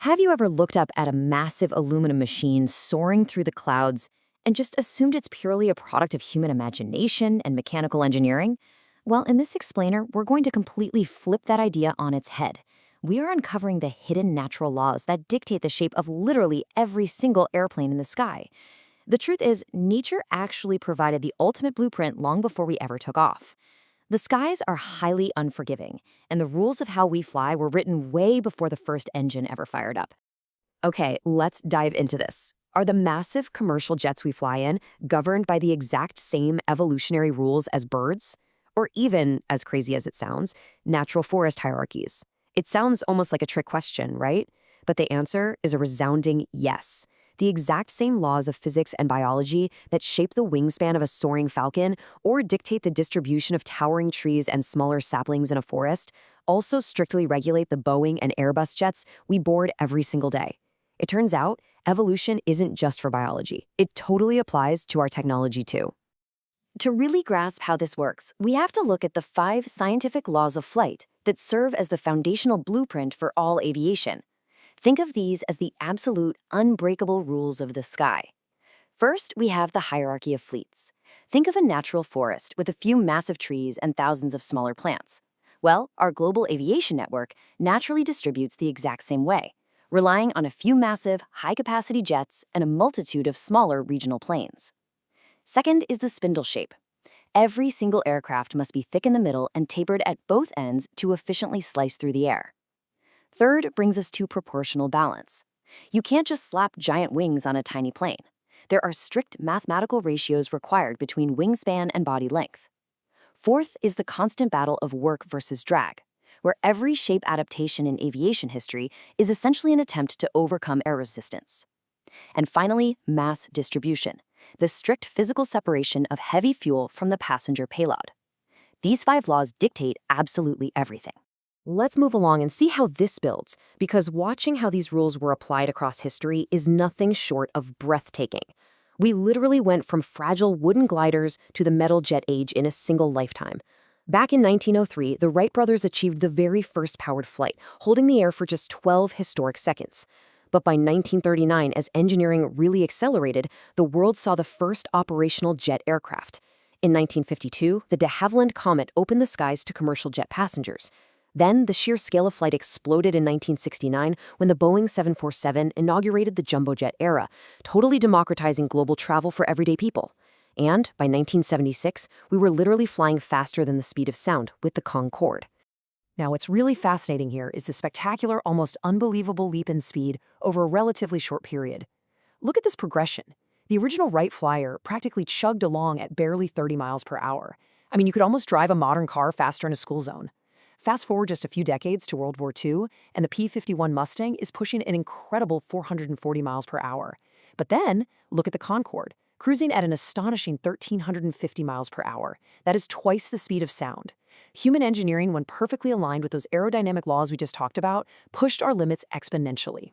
Have you ever looked up at a massive aluminum machine soaring through the clouds and just assumed it's purely a product of human imagination and mechanical engineering? Well, in this explainer, we're going to completely flip that idea on its head. We are uncovering the hidden natural laws that dictate the shape of literally every single airplane in the sky. The truth is, nature actually provided the ultimate blueprint long before we ever took off. The skies are highly unforgiving, and the rules of how we fly were written way before the first engine ever fired up. Okay, let's dive into this. Are the massive commercial jets we fly in governed by the exact same evolutionary rules as birds? Or even, as crazy as it sounds, natural forest hierarchies? It sounds almost like a trick question, right? But the answer is a resounding yes. The exact same laws of physics and biology that shape the wingspan of a soaring falcon or dictate the distribution of towering trees and smaller saplings in a forest also strictly regulate the Boeing and Airbus jets we board every single day. It turns out, evolution isn't just for biology. It totally applies to our technology too. To really grasp how this works, we have to look at the 5 scientific laws of flight that serve as the foundational blueprint for all aviation. Think of these as the absolute, unbreakable rules of the sky. First, we have the hierarchy of fleets. Think of a natural forest with a few massive trees and thousands of smaller plants. Well, our global aviation network naturally distributes the exact same way, relying on a few massive, high-capacity jets and a multitude of smaller regional planes. Second is the spindle shape. Every single aircraft must be thick in the middle and tapered at both ends to efficiently slice through the air. Third brings us to proportional balance. You can't just slap giant wings on a tiny plane. There are strict mathematical ratios required between wingspan and body length. Fourth is the constant battle of work versus drag, where every shape adaptation in aviation history is essentially an attempt to overcome air resistance. And finally, mass distribution, the strict physical separation of heavy fuel from the passenger payload. These 5 laws dictate absolutely everything. Let's move along and see how this builds, because watching how these rules were applied across history is nothing short of breathtaking. We literally went from fragile wooden gliders to the metal jet age in a single lifetime. Back in 1903, the Wright brothers achieved the very first powered flight, holding the air for just 12 historic seconds. But by 1939, as engineering really accelerated, the world saw the first operational jet aircraft. In 1952, the de Havilland Comet opened the skies to commercial jet passengers. Then, the sheer scale of flight exploded in 1969 when the Boeing 747 inaugurated the jumbo jet era, totally democratizing global travel for everyday people. And by 1976, we were literally flying faster than the speed of sound with the Concorde. Now, what's really fascinating here is the spectacular, almost unbelievable leap in speed over a relatively short period. Look at this progression. The original Wright Flyer practically chugged along at barely 30 miles per hour. I mean, you could almost drive a modern car faster in a school zone. Fast forward just a few decades to World War II, and the P-51 Mustang is pushing an incredible 440 miles per hour. But then, look at the Concorde, cruising at an astonishing 1,350 miles per hour. That is twice the speed of sound. Human engineering, when perfectly aligned with those aerodynamic laws we just talked about, pushed our limits exponentially.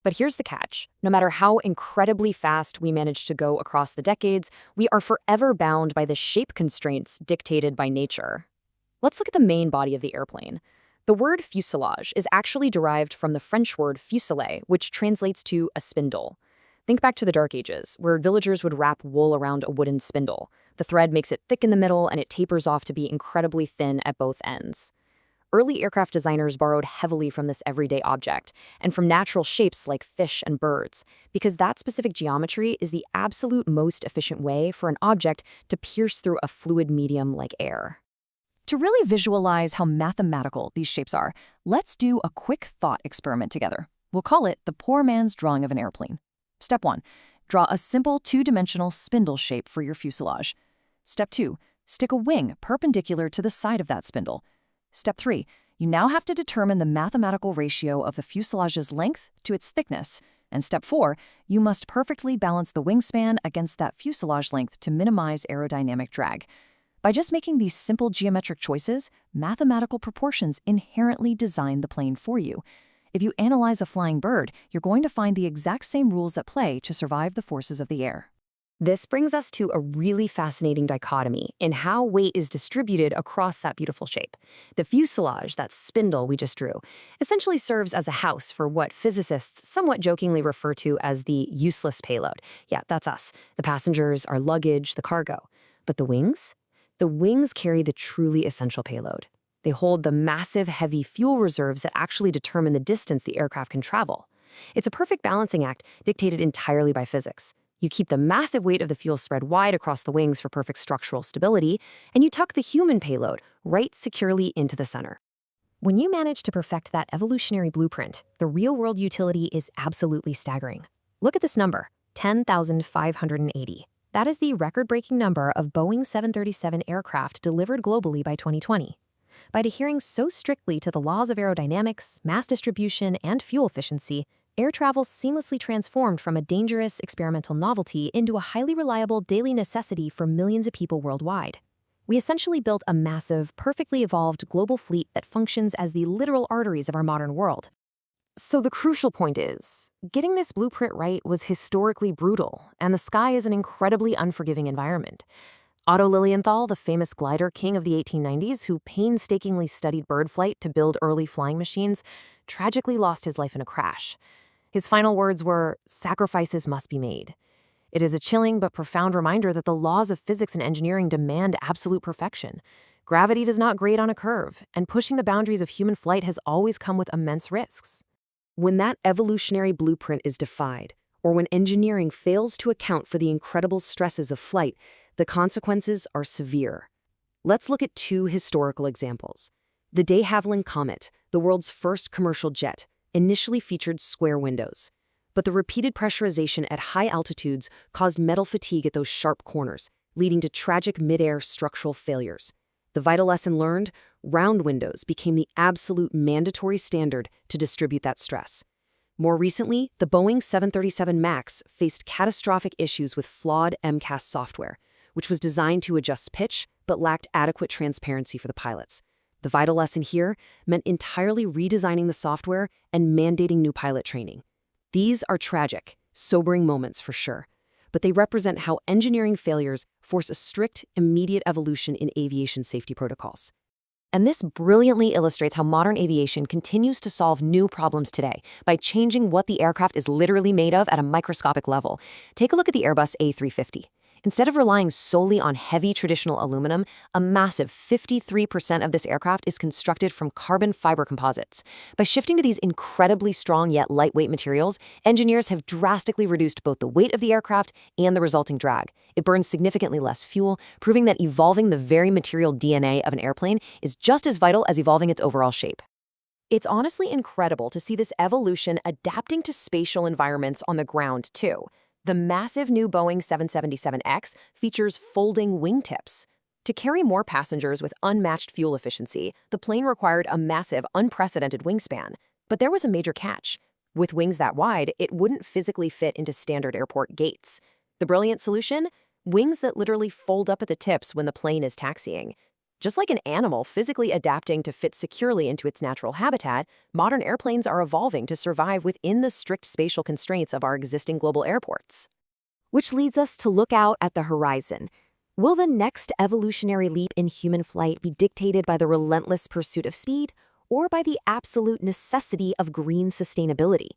But here's the catch. No matter how incredibly fast we manage to go across the decades, we are forever bound by the shape constraints dictated by nature. Let's look at the main body of the airplane. The word fuselage is actually derived from the French word fuseler, which translates to a spindle. Think back to the Dark Ages, where villagers would wrap wool around a wooden spindle. The thread makes it thick in the middle, and it tapers off to be incredibly thin at both ends. Early aircraft designers borrowed heavily from this everyday object, and from natural shapes like fish and birds, because that specific geometry is the absolute most efficient way for an object to pierce through a fluid medium like air. To really visualize how mathematical these shapes are, let's do a quick thought experiment together. We'll call it the poor man's drawing of an airplane. Step 1. Draw a simple 2-dimensional spindle shape for your fuselage. Step 2. Stick a wing perpendicular to the side of that spindle. Step 3. You now have to determine the mathematical ratio of the fuselage's length to its thickness. And step 4. You must perfectly balance the wingspan against that fuselage length to minimize aerodynamic drag. By just making these simple geometric choices, mathematical proportions inherently design the plane for you. If you analyze a flying bird, you're going to find the exact same rules at play to survive the forces of the air. This brings us to a really fascinating dichotomy in how weight is distributed across that beautiful shape. The fuselage, that spindle we just drew, essentially serves as a house for what physicists somewhat jokingly refer to as the useless payload. Yeah, that's us. The passengers, our luggage, the cargo. But the wings? The wings carry the truly essential payload. They hold the massive, heavy fuel reserves that actually determine the distance the aircraft can travel. It's a perfect balancing act dictated entirely by physics. You keep the massive weight of the fuel spread wide across the wings for perfect structural stability, and you tuck the human payload right securely into the center. When you manage to perfect that evolutionary blueprint, the real-world utility is absolutely staggering. Look at this number, 10,580. That is the record-breaking number of Boeing 737 aircraft delivered globally by 2020. By adhering so strictly to the laws of aerodynamics, mass distribution, and fuel efficiency, air travel seamlessly transformed from a dangerous experimental novelty into a highly reliable daily necessity for millions of people worldwide. We essentially built a massive, perfectly evolved global fleet that functions as the literal arteries of our modern world. So the crucial point is, getting this blueprint right was historically brutal, and the sky is an incredibly unforgiving environment. Otto Lilienthal, the famous glider king of the 1890s, who painstakingly studied bird flight to build early flying machines, tragically lost his life in a crash. His final words were, "Sacrifices must be made." It is a chilling but profound reminder that the laws of physics and engineering demand absolute perfection. Gravity does not grade on a curve, and pushing the boundaries of human flight has always come with immense risks. When that evolutionary blueprint is defied, or when engineering fails to account for the incredible stresses of flight, the consequences are severe. Let's look at two historical examples. The de Havilland Comet, the world's first commercial jet, initially featured square windows. But the repeated pressurization at high altitudes caused metal fatigue at those sharp corners, leading to tragic mid-air structural failures. The vital lesson learned: round windows became the absolute mandatory standard to distribute that stress. More recently, the Boeing 737 MAX faced catastrophic issues with flawed MCAS software, which was designed to adjust pitch but lacked adequate transparency for the pilots. The vital lesson here meant entirely redesigning the software and mandating new pilot training. These are tragic, sobering moments for sure, but they represent how engineering failures force a strict, immediate evolution in aviation safety protocols. And this brilliantly illustrates how modern aviation continues to solve new problems today by changing what the aircraft is literally made of at a microscopic level. Take a look at the Airbus A350. Instead of relying solely on heavy traditional aluminum, a massive 53% of this aircraft is constructed from carbon fiber composites. By shifting to these incredibly strong yet lightweight materials, engineers have drastically reduced both the weight of the aircraft and the resulting drag. It burns significantly less fuel, proving that evolving the very material DNA of an airplane is just as vital as evolving its overall shape. It's honestly incredible to see this evolution adapting to spatial environments on the ground, too. The massive new Boeing 777X features folding wingtips. To carry more passengers with unmatched fuel efficiency, the plane required a massive, unprecedented wingspan. But there was a major catch. With wings that wide, it wouldn't physically fit into standard airport gates. The brilliant solution? Wings that literally fold up at the tips when the plane is taxiing. Just like an animal physically adapting to fit securely into its natural habitat, modern airplanes are evolving to survive within the strict spatial constraints of our existing global airports. Which leads us to look out at the horizon. Will the next evolutionary leap in human flight be dictated by the relentless pursuit of speed, or by the absolute necessity of green sustainability?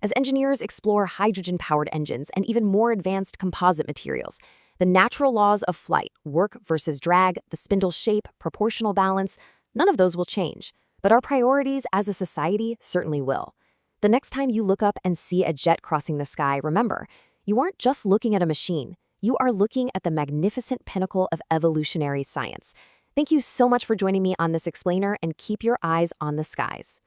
As engineers explore hydrogen-powered engines and even more advanced composite materials, the natural laws of flight, work versus drag, the spindle shape, proportional balance, none of those will change. But our priorities as a society certainly will. The next time you look up and see a jet crossing the sky, remember, you aren't just looking at a machine. You are looking at the magnificent pinnacle of evolutionary science. Thank you so much for joining me on this explainer, and keep your eyes on the skies.